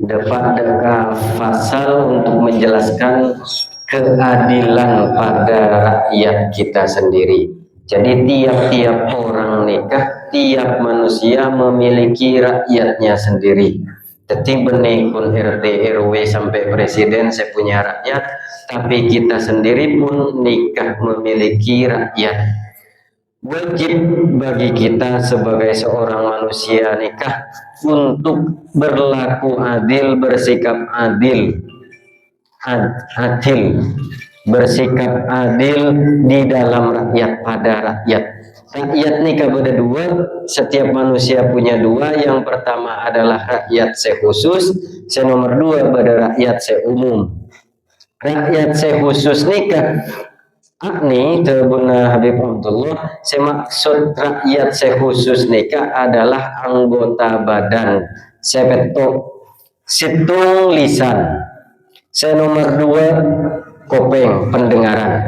dapat fasal untuk menjelaskan keadilan pada rakyat kita sendiri. Jadi tiap-tiap orang nikah, tiap manusia memiliki rakyatnya sendiri. Jadi benih pun RT, RW sampai presiden saya punya rakyat, tapi kita sendiri pun nikah memiliki rakyat. Wajib bagi kita sebagai seorang manusia nikah untuk berlaku adil, bersikap adil, bersikap adil di dalam rakyat, pada rakyat. Rakyat nikah ada dua, setiap manusia punya dua. Yang pertama adalah rakyat sekhusus, nomor dua pada rakyat seumum. Rakyat sekhusus nikah ini Tebuna Habib Abdullah, semaksud rakyat sekhusus nikah adalah anggota badan sepetok situng lisan, nomor dua kopeng pendengaran,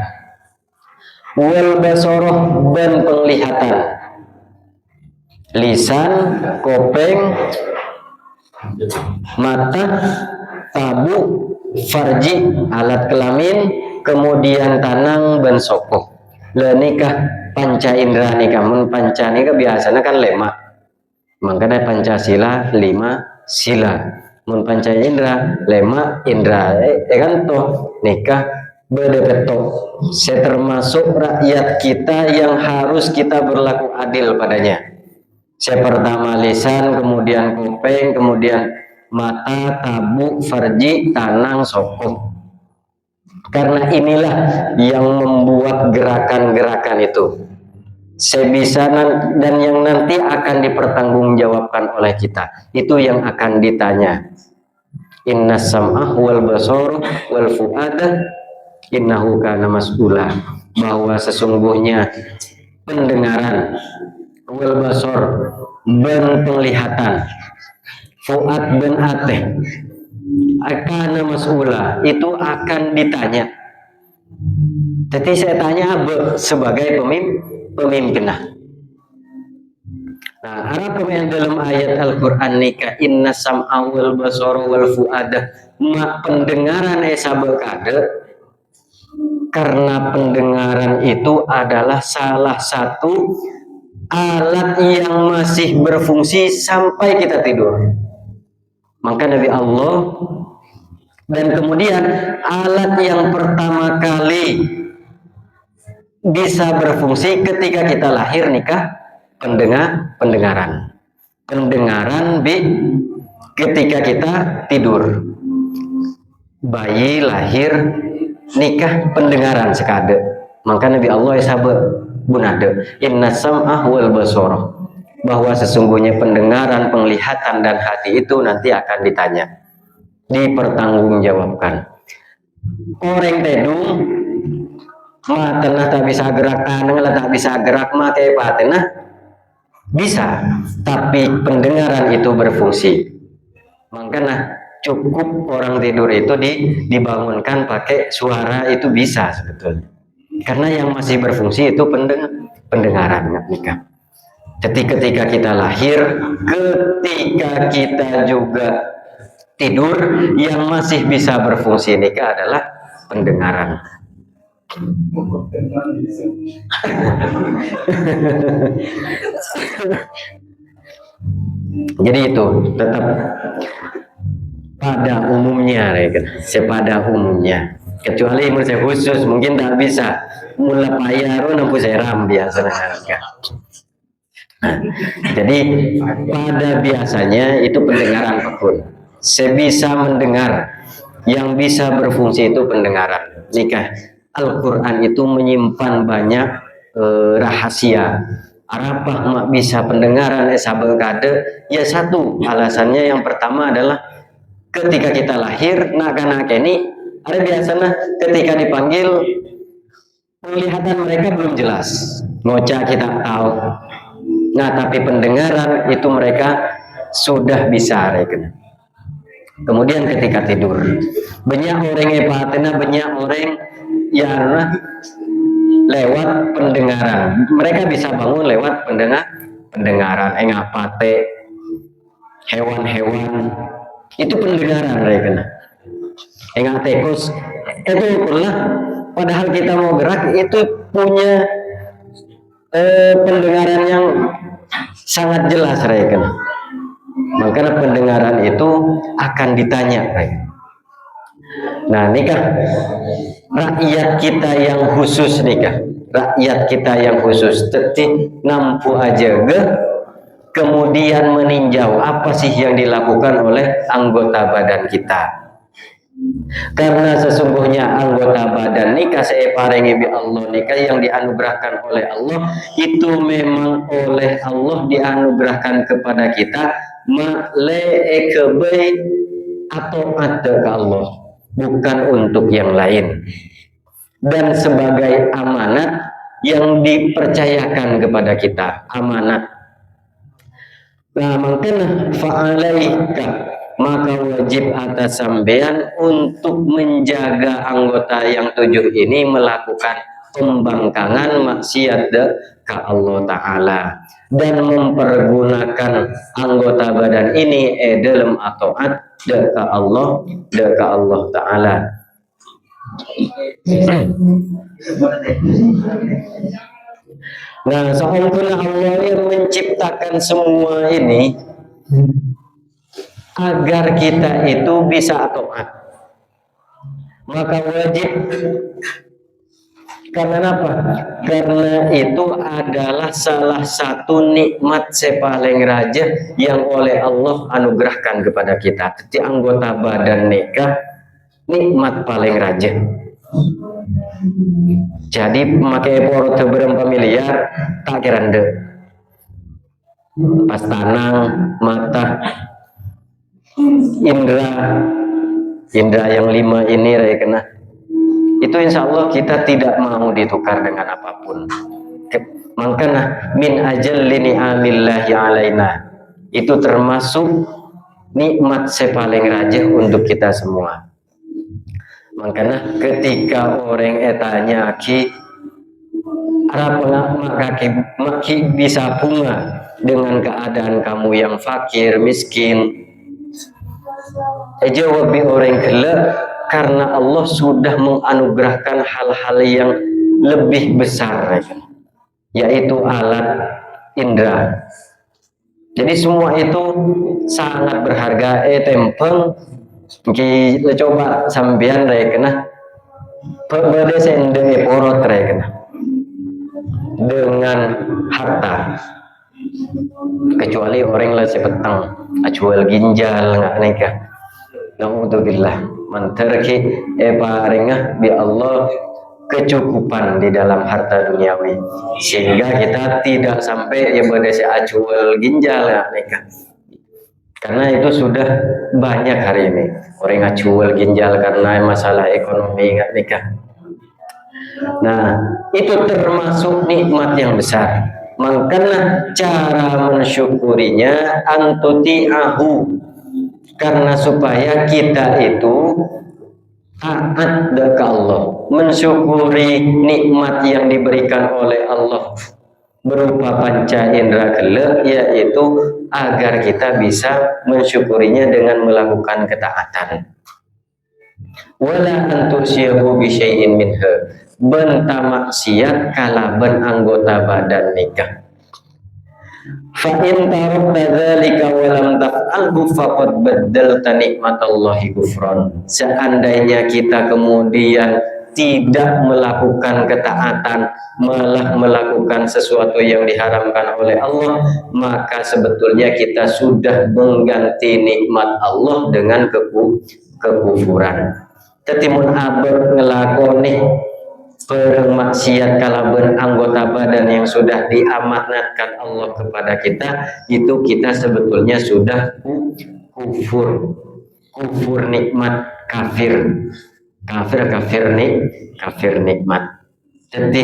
wal basoroh dan penglihatan, lisan, kopeng, mata, tabu, farji, alat kelamin, kemudian tanang dan sokok. Nikah panca indera nikah, mun panca nikah biasanya kan lema, makanya Pancasila 5 sila. Mun panca indera lema indra, kan toh nikah bedepetok. Saya termasuk rakyat kita yang harus kita berlaku adil padanya. Saya pertama lisan, kemudian kuping, kemudian mata, tabu, farji, tanang, sokok. Karena inilah yang membuat gerakan-gerakan itu sebisa dan yang nanti akan dipertanggungjawabkan oleh kita. Itu yang akan ditanya. Inna sam'ah wal basar wal fu'ada innahu kana mas'ula. Bahwa sesungguhnya pendengaran, wal basar dan penglihatan, fu'ad dan ateh, akan mas'ula, itu akan ditanya. Jadi saya tanya sebagai pemimpin. Nah, Arab yang dalam ayat Al-Quran nikah inna sam'a wal basara wal fu'ada, pendengaran sabekade, karena pendengaran itu adalah salah satu alat yang masih berfungsi sampai kita tidur. Maka Nabi Allah, dan kemudian alat yang pertama kali bisa berfungsi ketika kita lahir nikah, pendengaran ketika kita tidur. Bayi lahir nikah pendengaran sekade. Maka Nabi Allah sabet bunade inna sam'ah wal basara, bahwa sesungguhnya pendengaran, penglihatan dan hati itu nanti akan ditanya, dipertanggungjawabkan. Orang tedung matena tak bisa gerak, aneng tak bisa gerak, maka patena bisa, tapi pendengaran itu berfungsi. Makanya cukup orang tidur itu dibangunkan pakai suara itu bisa sebetulnya, karena yang masih berfungsi itu pendengaran nikah. Jadi ketika kita lahir, ketika kita juga tidur, yang masih bisa berfungsi nikah adalah pendengaran. Jadi itu tetap pada umumnya, pada umumnya. Kecuali saya khusus mungkin tak bisa mula payaro nampu seram biasa. Jadi pada biasanya itu pendengaran pekun. Sebisa mendengar, yang bisa berfungsi itu pendengaran. Nikah Al-Quran itu menyimpan banyak rahasia. Arapah mak bisa pendengaran sabekade? Ya satu alasannya, yang pertama adalah ketika kita lahir, nak ini ada biasanya ketika dipanggil penglihatan mereka belum jelas, ngocah kita tahu. Nah, tapi pendengaran itu mereka sudah bisa reken. Kemudian ketika tidur, banyak orang hepatena, banyak orang yang lewat pendengaran. Mereka bisa bangun lewat pendengaran. Engapate, hewan-hewan, Itu pendengaran mereka. Enggak tekos itu pernah. Padahal kita mau gerak itu punya pendengaran yang sangat jelas mereka. Maka pendengaran itu akan ditanya mereka. Nah nikah rakyat kita yang khusus nikah. Rakyat kita yang khusus tetih nampu aja kemudian meninjau apa sih yang dilakukan oleh anggota badan kita. Karena sesungguhnya anggota badan nikah separengi bi Allah nikah yang dianugerahkan oleh Allah itu memang oleh Allah dianugerahkan kepada kita ma'le'ekebe atau ada ke Allah, bukan untuk yang lain, dan sebagai amanat yang dipercayakan kepada kita, amanat. Nah makanya fa'alaika, maka wajib atas sampean untuk menjaga anggota yang 7 ini melakukan pembangkangan maksiat ke Allah Ta'ala dan mempergunakan anggota badan ini dalam ataat ke Allah Ta'ala. Nah, seolah Allah yang menciptakan semua ini agar kita itu bisa taat. Maka wajib, karena apa? Karena itu adalah salah satu nikmat sepaling raja yang oleh Allah anugerahkan kepada kita. Jadi anggota badan nikah nikmat paling raja. Jadi memakai porot seberapa miliar tak kira ende. Pas tanang, mata, indra yang 5 ini raya kena. Itu insya Allah kita tidak mau ditukar dengan apapun. Makanya min ajal lini amillahi alaina, itu termasuk nikmat sepaling raja untuk kita semua. Makanya ketika orang etanya ki maki bisa bunga dengan keadaan kamu yang fakir miskin, jawabi orang gelap karena Allah sudah menganugerahkan hal-hal yang lebih besar, yaitu alat indera. Jadi semua itu sangat berharga. Tempeng kita coba sambian rekena berbeda sendiri porot rekena dengan harta, kecuali orang lah sepetang jual ginjal nggak nikah. Naudzubillah mantarki paringah bi Allah kecukupan di dalam harta duniawi sehingga kita tidak sampai yang berdasi jual ginjal nggak nikah. Karena itu sudah banyak hari ini orang jual ginjal karena masalah ekonomi nggak nikah. Nah itu termasuk nikmat yang besar. Makanya cara mensyukurinya antuti'ahu, karena supaya kita itu taat ke Allah, mensyukuri nikmat yang diberikan oleh Allah berupa panca indera gelap, yaitu agar kita bisa mensyukurinya dengan melakukan ketaatan. Wala antusyahu bi syai'in minha, benta maksiat kalaban anggota badan nikah. Fa in tarakta dzalika wa lam taf'alhu faqad baddalta nikmatallahi kufran. Seandainya kita kemudian tidak melakukan ketaatan, malah melakukan sesuatu yang diharamkan oleh Allah, maka sebetulnya kita sudah mengganti nikmat Allah dengan kekufuran. Tetimun abad ngelakoni permaksiat kalaban anggota badan yang sudah diamanatkan Allah kepada kita, itu kita sebetulnya sudah kufur nikmat, kafir nikmat. Jadi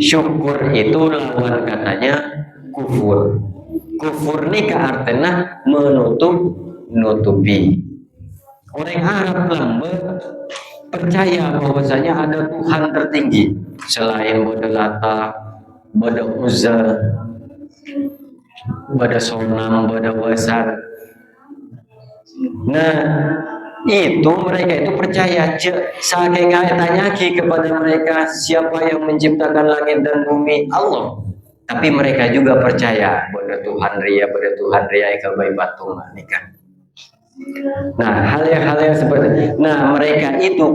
syukur itu lawan katanya kufur. Kufur ini artinya menutupi. Orang Arab lambat percaya bahwasanya ada Tuhan tertinggi selain Buddha Lata, Buddha Uzza, Buddha Sonam, Buddha Wasar. Nah, itu mereka itu percaya. Saking tanya kepada mereka siapa yang menciptakan langit dan bumi, Allah. Tapi mereka juga percaya pada Tuhan Ria ika bayi patung nikah. Nah, hal yang seperti nah mereka itu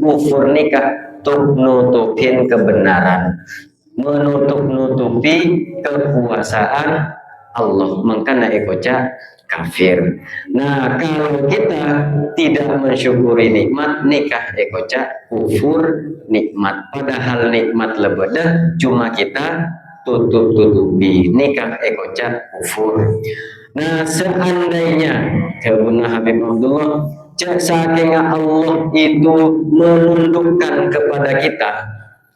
kufur nikah untuk nutupin kebenaran, menutupi kekuasaan Allah, makanya ekoca kafir. Nah, kalau kita tidak mensyukuri nikmat nikah ekoca kufur nikmat, padahal nikmat lebedah cuma kita tutupi nikah ekoca kufur. Nah, seandainya Habib Abdullah saking Allah itu menundukkan kepada kita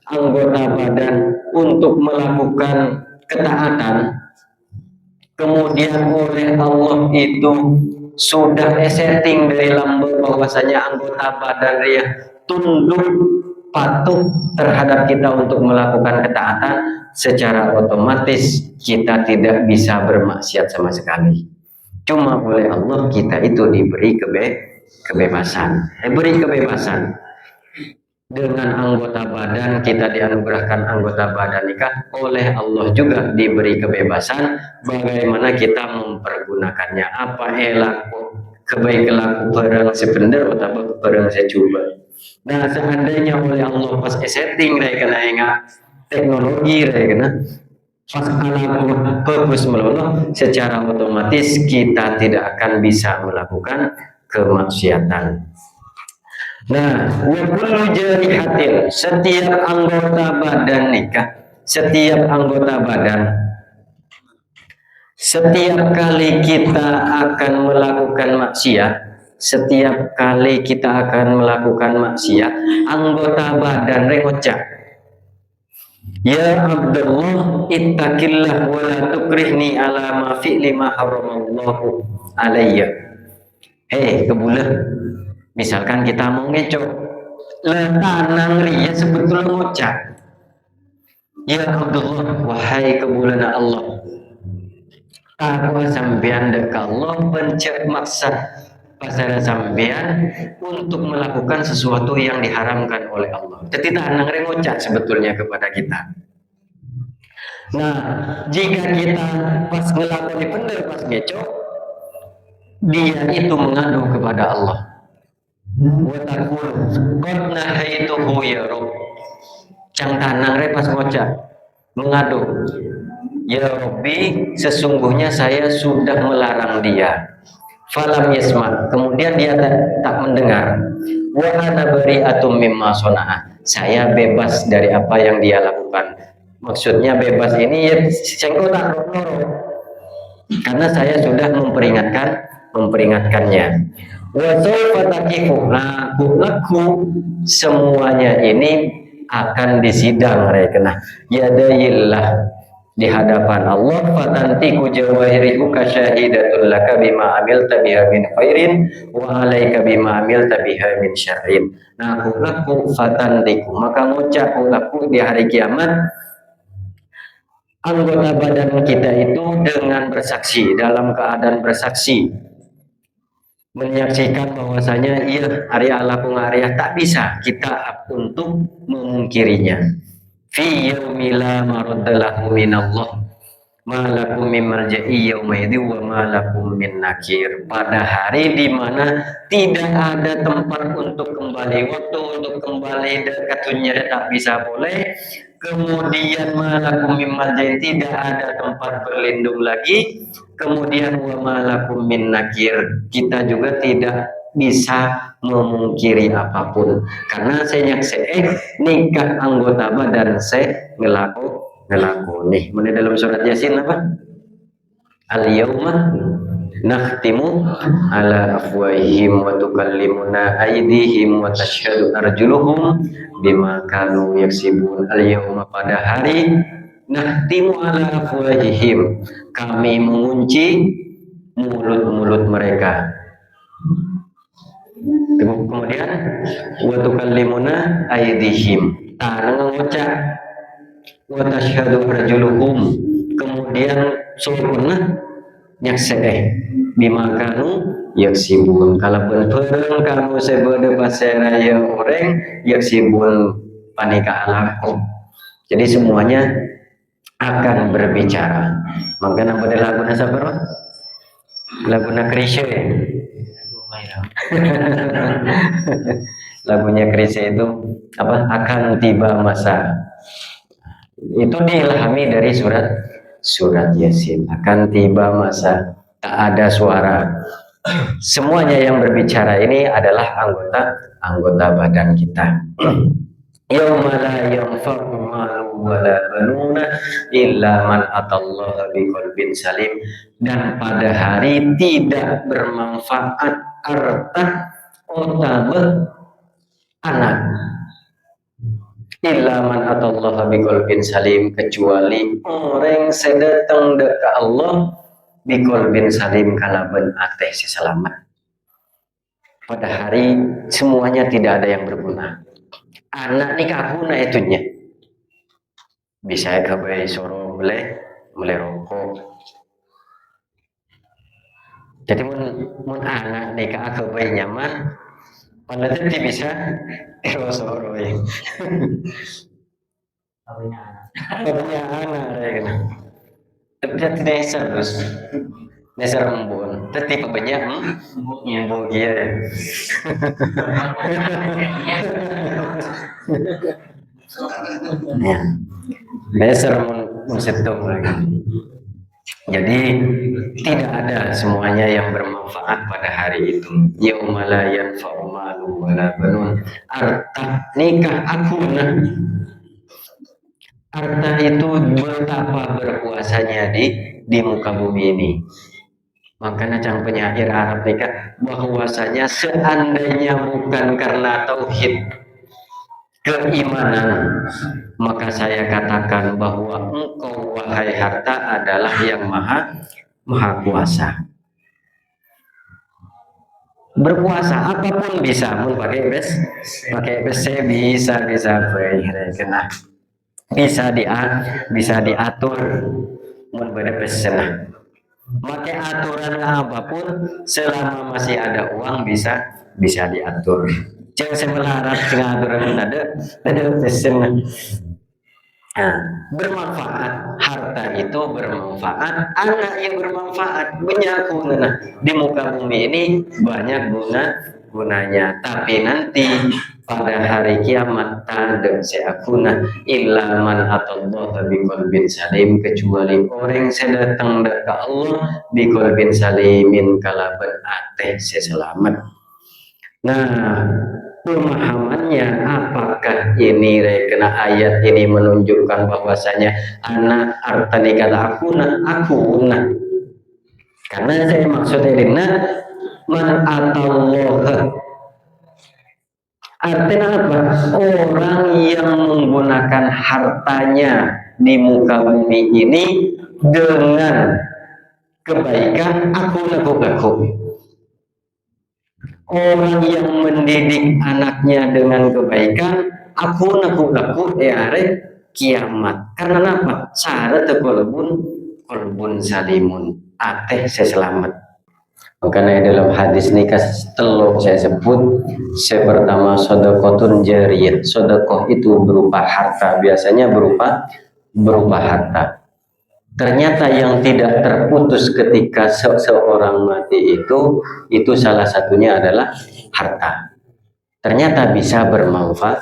anggota badan untuk melakukan ketaatan, kemudian oleh Allah itu sudah setting dari lambung bahwasanya anggota badan dia tunduk patuh terhadap kita untuk melakukan ketaatan, secara otomatis kita tidak bisa bermaksiat sama sekali. Cuma oleh Allah kita itu diberi kebebasan. Diberi kebebasan. Dengan anggota badan kita dianugerahkan anggota badan nikah, oleh Allah juga diberi kebebasan bagaimana kita mempergunakannya. Apa elaku kebaik laku barang sebenar atau barang saya coba. Nah, seandainya oleh Allah pas setting kena ingat teknologi kena pas alaku bagus meloloh, secara otomatis kita tidak akan bisa melakukan kemaksiatan. Nah, wakulu jarihatin, setiap anggota badan nikah, setiap anggota badan, setiap kali kita akan melakukan maksiat, setiap kali kita akan melakukan maksiat, anggota badan rengocak. Ya Abdullah, ittaqillah wa la tukrihni ala ma fi'li ma haramallahu alayya. Kebulah. Misalkan kita mau ngecok, tanang ria sebetulnya ngocak. Ya Abdullah, wahai kebulan Allah, takwa sampean dek Allah pencet maksa pasara sampean untuk melakukan sesuatu yang diharamkan oleh Allah. Jadi tanang ria ngocak sebetulnya kepada kita. Nah, jika kita pas ngelakuin benar pas ngecok, dia itu mengadu kepada Allah. Watakul qad nahaituhu ya Rabb, cang tanang pas ngocak mengadu, ya Rabbi sesungguhnya saya sudah melarang dia. Falam yasma, kemudian dia tak mendengar. Wa ana bari'atum mimma sona'a, saya bebas dari apa yang dia lakukan. Maksudnya bebas ini ya sengko tak noro, karena saya sudah memperingatkannya. Laku semuanya ini akan disidang mereka. Nah, yadayillah di hadapan Allah, fatantiku jawahiriku kasyahidatul laka bima amilta biha min khairin wa alaika bima amilta biha min syarrin. Nah, laku fatantiku, maka ngucap laku di hari kiamat anggota badan kita itu dengan bersaksi, dalam keadaan bersaksi menyaksikan bahwasanya iya Arya laku Arya tak bisa kita untuk memungkirinya. Fi yaumila maraddalahu minallah malakum min malja'i yaumaidzi wa malakum min nakir, pada hari di mana tidak ada tempat untuk kembali, waktu untuk kembali dekatnya tak bisa boleh, kemudian malakum min malja'i, tidak ada tempat berlindung lagi, kemudian wa malakum min nakir, kita juga tidak bisa memungkiri apapun, karena saya nikah anggota badan saya ngelaku nih. Mana dalam surat Yasin apa? Al-yauma nakhtimu ala afwahihim wa tukallimuna aydihim wa tashhadu arjuluhum bima kanu yaksibun. Al-yauma, pada hari, nakhtimu ala afwahihim, kami mengunci mulut-mulut mereka. Kemudian wa tukallimuna aydihim, tangan ngucap, wa tashhadu arjuluhum, kemudian sempurna nyakseh bima kanu yaksibun. Kalau beneran kamu sebede pasaraya orang yaksibun panika laku. Jadi semuanya akan berbicara. Maka pada lagu sabar, lagu Krisye. Lagunya Krisye itu apa? Akan tiba masa. Itu diilhami dari surat Yasin. Akan tiba masa, tak ada suara. Semuanya yang berbicara ini adalah anggota badan kita. Yauma la yanfa'u malun wala banuna illa man atallaha biqalbin salim. Dan pada hari tidak bermanfaat harta otabe anak illa man atallaha biqalbin salim, kecuali orang sedatang dekat Allah biqalbin salim kalaban ateh si selamat. Pada hari semuanya tidak ada yang berguna. Anak nikahuna itunya bisa kabai suruh mulai rokok. Jadi mun anak nikah kabai nyaman, pada nanti bisa suruh ya. Punya anak ya. Tapi tidak serius. Nesar embun, tapi banyak embun dia. Ya, nesar mensetung lagi. Jadi tidak ada semuanya yang bermanfaat pada hari itu. Yauma la yanfa'u malun wala banun. Harta nikah akuna. Harta itu betapa berkuasanya di muka bumi ini. Makanya cang penyair Arab nikah bahwasanya seandainya bukan karena tauhid keimanan, maka saya katakan bahwa engkau wahai harta adalah yang maha kuasa. Berkuasa apapun bisa, mun pakai bes bisa kena bisa diatur mun berbes senang. Pakai aturan apapun selama masih ada uang bisa diatur. Jangan semelarat dengan aturan ada pesen. Nah, bermanfaat harta itu bermanfaat, anak yang bermanfaat menyakuna. Nah, di muka bumi ini banyak gunanya, tapi nanti pada hari kiamat tandem seakuna illa man atallaha biqalbin salim, kecuali orang sedatang dekat Allah biqalbin salimin kalaban ateh seselamat. Nah, pemahamannya apakah ini kena ayat ini menunjukkan bahwasanya anak harta nikah akuna. Karena saya maksudnya dengan man atallaha, artinya apa? Orang yang menggunakan hartanya di muka bumi ini dengan kebaikan aku. Orang yang mendidik anaknya dengan kebaikan aku kiamat. Karena apa? Syarat kolbun salimun, ateh selamat. Makanya dalam hadis nikah telur saya sebut, pertama sedekahun jariyah. Sedekah itu berupa harta, biasanya berupa harta. Ternyata yang tidak terputus ketika seorang mati itu salah satunya adalah harta. Ternyata bisa bermanfaat.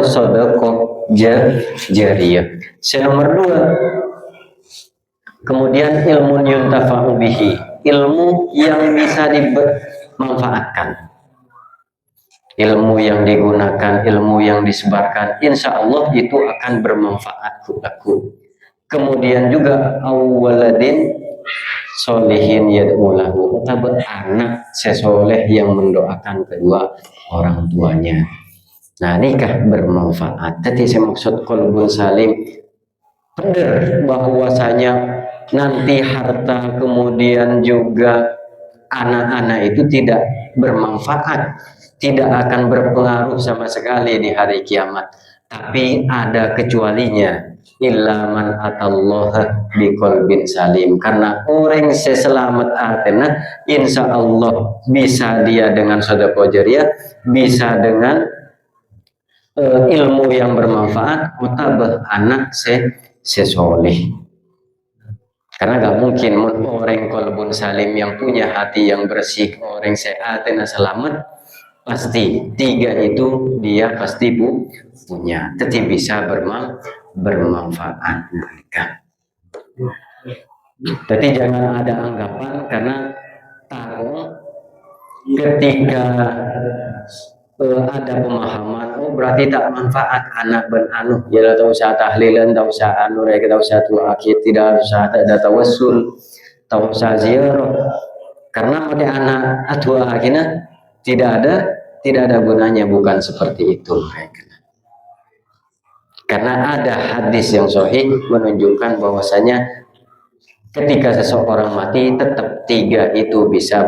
Sedekah jariyah. Nomor 2. Kemudian ilmu yuntafa'u bihi, ilmu yang bisa dimanfaatkan. Ilmu yang digunakan, ilmu yang disebarkan, insya Allah itu akan bermanfaat aku. Kemudian juga awaladin solihin yad'ulahu, atau anak sesoleh yang mendoakan kedua orang tuanya. Nah, nikah bermanfaat. Tadi saya maksud qalbun salim, benar bahwasanya nanti harta kemudian juga anak-anak itu tidak bermanfaat, tidak akan berpengaruh sama sekali di hari kiamat. tapi ada kecualinya. Illa man atallaha biqalbin salim, karena orang seselamat atena insya Allah bisa dia dengan sedekah jariyah, bisa dengan ilmu yang bermanfaat, mutabah anak sesoleh. Karena gak mungkin orang qalbun salim yang punya hati yang bersih, orang seatena selamat, pasti tiga itu dia pasti punya, tetapi bisa bermanfaat mereka. Jadi jangan ada anggapan karena tahu ketika ada pemahaman, oh berarti tak manfaat anak ben anu, ya tak usah tahlilan, tak usah anu, tak usah tuakid, tidak usah ada tawassul, tak usah ziarah, karena pada anak atua akhirnya tidak ada gunanya, bukan seperti itu. Karena ada hadis yang sahih menunjukkan bahwasanya ketika seseorang mati tetap tiga itu bisa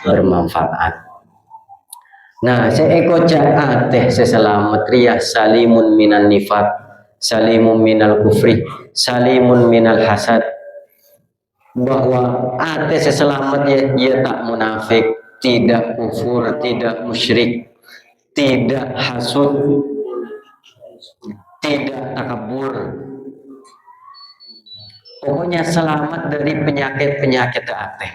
bermanfaat. Nah, seeko teh seselamat riyah salimun minan nifat, salimun minal kufri, salimun minal hasad. Bahwa ate seselamat dia tak munafik, tidak kufur, tidak musyrik, tidak hasud, tidak takabur. Pokoknya selamat dari penyakit-penyakit ateh.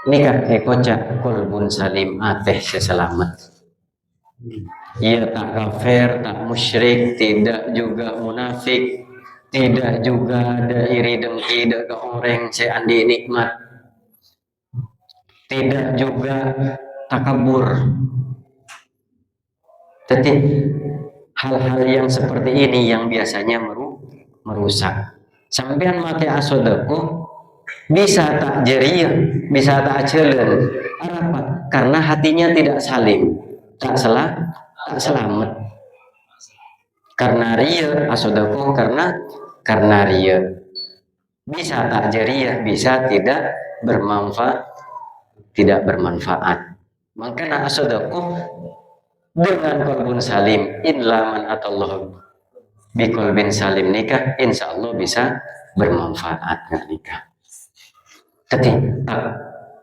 Ini kan ekoca kolbun salim ateh seselamat. Ia tak kafir, tak musyrik, tidak juga munafik, tidak juga ada iri dengki ke orang seandi nikmat, tidak juga takabur. Jadi hal-hal yang seperti ini yang biasanya merusak. Sampean make asodaku bisa tak jerih, bisa tak celen. Apa? Karena hatinya tidak salim, tak selamat. Karena ria asodaku, karena ria. Bisa tak jerih, bisa tidak bermanfaat. Maka asodaku dengan qalbun salim, illa man atallahu biqalbin salim nikah, insya Allah bisa bermanfaat nikah. Jadi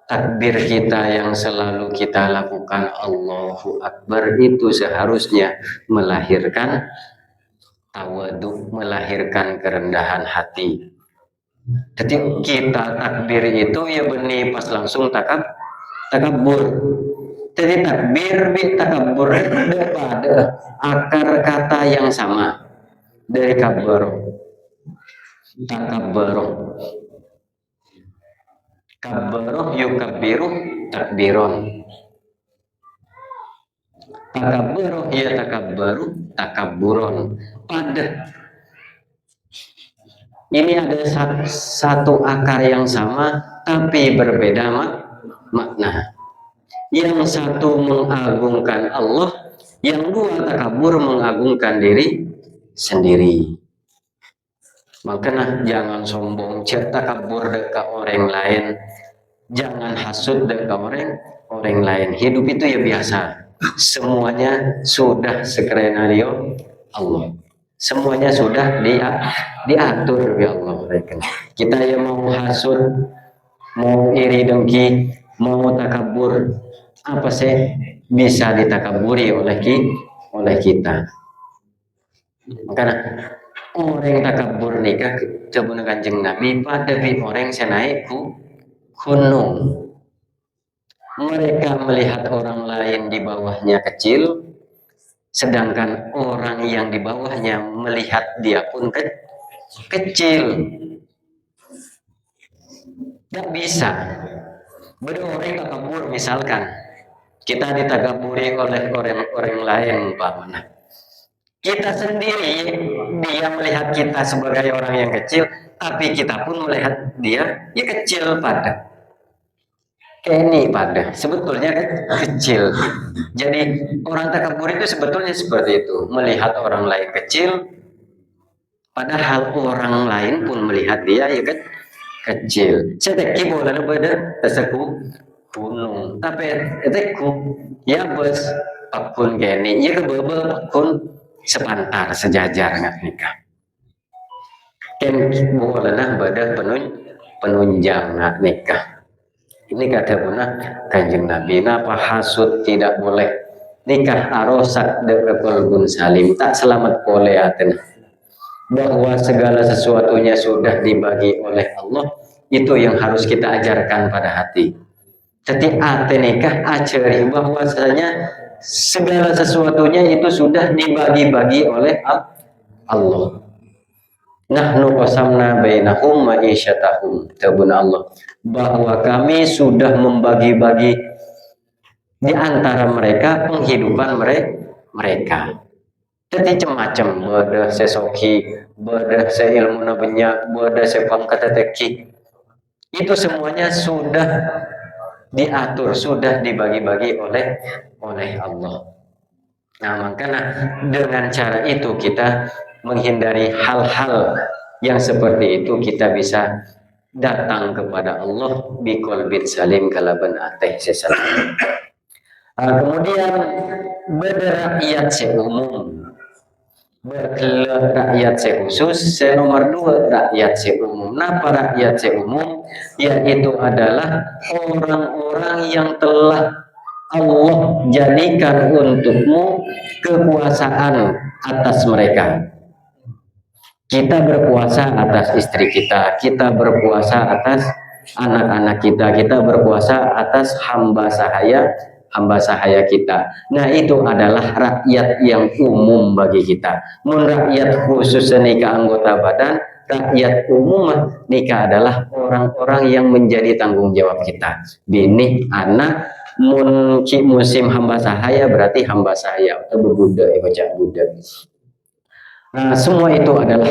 takbir kita yang selalu kita lakukan Allahu Akbar itu seharusnya melahirkan tawadu, melahirkan kerendahan hati. Jadi kita takbir itu ya benih pas langsung takabur. Jadi takbir bi takabur pada akar kata yang sama dari kabar. Takabbaroh, kabbaroh yukabbiru takbiron, takabbaroh ya takabbaru takabburon. Pada ini ada satu akar yang sama tapi berbeda makna. Yang satu mengagungkan Allah, yang dua takabur mengagungkan diri sendiri. Makanya jangan sombong, takabur dekat orang lain, jangan hasud dekat orang lain. Hidup itu ya biasa, semuanya sudah skenario Allah, semuanya sudah diatur ya Allah. Kita yang mau hasud, mau iri dengki, mau takabur, apa sih bisa ditakaburi oleh kita. Karena orang takabur nikah coba Kanjeng Nabi pada orang yang naik gunung. Mereka melihat orang lain di bawahnya kecil, sedangkan orang yang di bawahnya melihat dia pun kecil. Tidak bisa. Berdua orang takabur, misalkan kita ditakaburi oleh orang lain, umpamanya kita sendiri, dia melihat kita sebagai orang yang kecil, tapi kita pun melihat dia ya kecil pada. Ini pada sebetulnya kecil. Jadi orang takabur itu sebetulnya seperti itu, melihat orang lain kecil, padahal orang lain pun melihat dia ya kecil. Saya tak boleh pada tersebut gunung, tapi itu ya bos. pakun gini ya kebebe pakun sepantar sejajar nggak nikah kan boleh nah badan penunjang nggak nikah. Ini kata punah Kanjeng Nabi napa hasud tidak boleh nikah arosak derebul salim tak selamat boleh aten bahwa segala sesuatunya sudah dibagi oleh Allah itu yang harus kita ajarkan pada hati. Jadi ate nikah aceri bahwasanya segala sesuatunya itu sudah dibagi-bagi oleh Allah. Nahnu qasamna bainahum ma'isyatahum tabun Allah bahwa kami sudah membagi-bagi di antara mereka penghidupan mereka. Jadi macam-macam beda sesoki, beda seilmu nabenya, beda sepangkat teki. Itu semuanya sudah diatur, sudah dibagi-bagi oleh Allah. Nah, makanya dengan cara itu kita menghindari hal-hal yang seperti itu, kita bisa datang kepada Allah biqalbin salim kalaban ateh sesalim. Kemudian berakyat seumum, rakyat sekhusus, nomor 2 rakyat seumum. Nah, rakyat seumum yaitu adalah orang-orang yang telah Allah jadikan untukmu kekuasaan atas mereka. Kita berkuasa atas istri kita, kita berkuasa atas anak-anak kita, kita berkuasa atas hamba sahaya kita. Nah, itu adalah rakyat yang umum bagi kita. Mun rakyat khusus nikah anggota badan, rakyat umum nikah adalah orang-orang yang menjadi tanggung jawab kita. Bini, anak, musim hamba sahaya berarti hamba sahaya atau bebudak, baca budak. Nah, semua itu adalah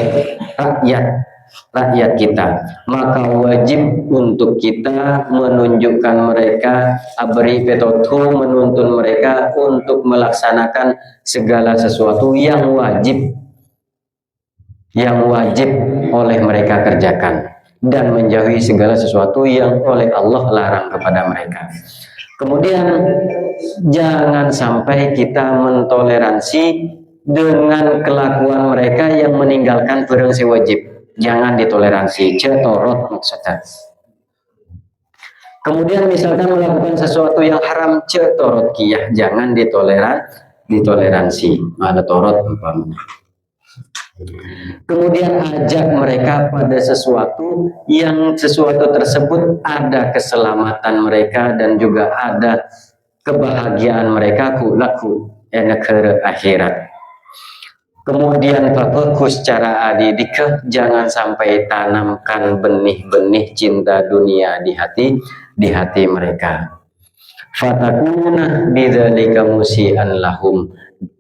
rakyat kita. Maka wajib untuk kita menunjukkan mereka, abri petotu, menuntun mereka untuk melaksanakan segala sesuatu yang wajib oleh mereka kerjakan dan menjauhi segala sesuatu yang oleh Allah larang kepada mereka. Kemudian jangan sampai kita mentoleransi dengan kelakuan mereka yang meninggalkan perang si wajib. Jangan ditoleransi, cetorot maksudnya. Kemudian misalkan melakukan sesuatu yang haram, cetorot kiyah, jangan ditoleransi. Ada torot umpamanya. Kemudian ajak mereka pada sesuatu tersebut ada keselamatan mereka dan juga ada kebahagiaan mereka laku negara akhirat. Kemudian fokus secara adidikah, jangan sampai tanamkan benih-benih cinta dunia di hati mereka. Fatakuna bidzalika musian lahum.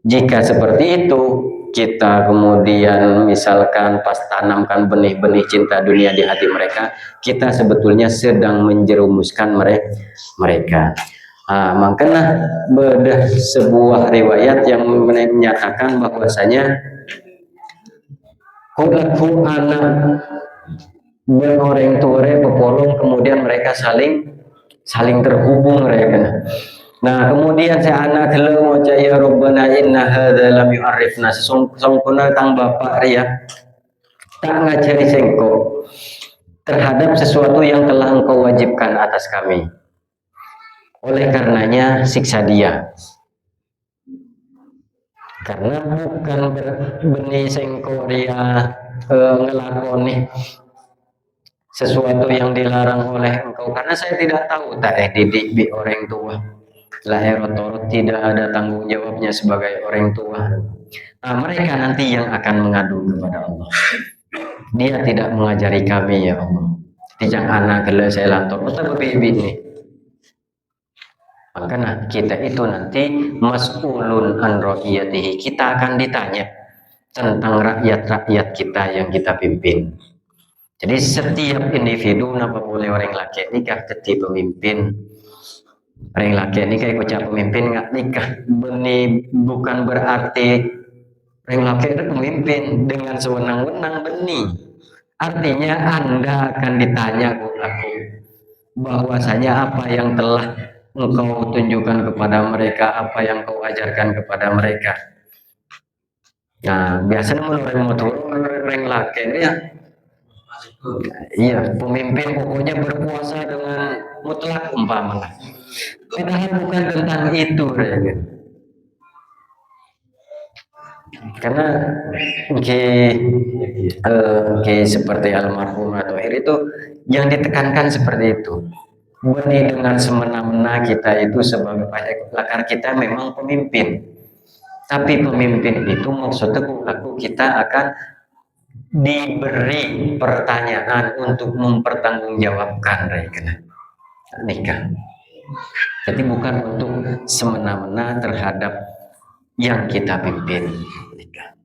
Jika seperti itu, kita kemudian misalkan pas tanamkan benih-benih cinta dunia di hati mereka, kita sebetulnya sedang menjerumuskan mereka. Makanya bedah sebuah riwayat yang menyatakan bahwasanya kulaku anak beroreng tuare pepolong, kemudian mereka saling terhubung mereka. Nah, kemudian saya anak gelo maca ya Rabbana inna hadza lam yu'arifna sesungguhnya tang bapak ria tak ngajari sengko terhadap sesuatu yang telah engkau wajibkan atas kami. Oleh karenanya siksa dia. Karena bukan benih sengko dia ngelakoni sesuatu yang dilarang oleh engkau. Karena saya tidak tahu tak didik bi orang tua. Lahirotoro tidak ada tanggung jawabnya sebagai orang tua. Nah, mereka nanti yang akan mengadu kepada Allah. Dia tidak mengajari kami ya Allah. Tidak anak gila saya lantor. Atau bibi nih. Makanya kita itu nanti mas'ulun an ra'iyatihi, kita akan ditanya tentang rakyat-rakyat kita yang kita pimpin. Jadi setiap individu napa boleh orang laki nikah jadi pemimpin. Orang laki nikah ikut pemimpin nggak nikah. Benih bukan berarti orang laki itu pemimpin dengan sewenang-wenang benih. Artinya Anda akan ditanya aku bahwasanya apa yang telah engkau tunjukkan kepada mereka, apa yang kau ajarkan kepada mereka. Nah, biasanya menurut motor orang laki ya. Iya, pemimpin pokoknya berkuasa dengan mutlak umpamanya. Padahal bukan tentang itu, ya. Karena seperti almarhum atau itu yang ditekankan seperti itu. Benih dengan semena-mena kita itu sebagai pakar kita memang pemimpin. Tapi pemimpin itu maksudnya aku kita akan diberi pertanyaan untuk mempertanggungjawabkan nikah. Jadi bukan untuk semena-mena terhadap yang kita pimpin nikah.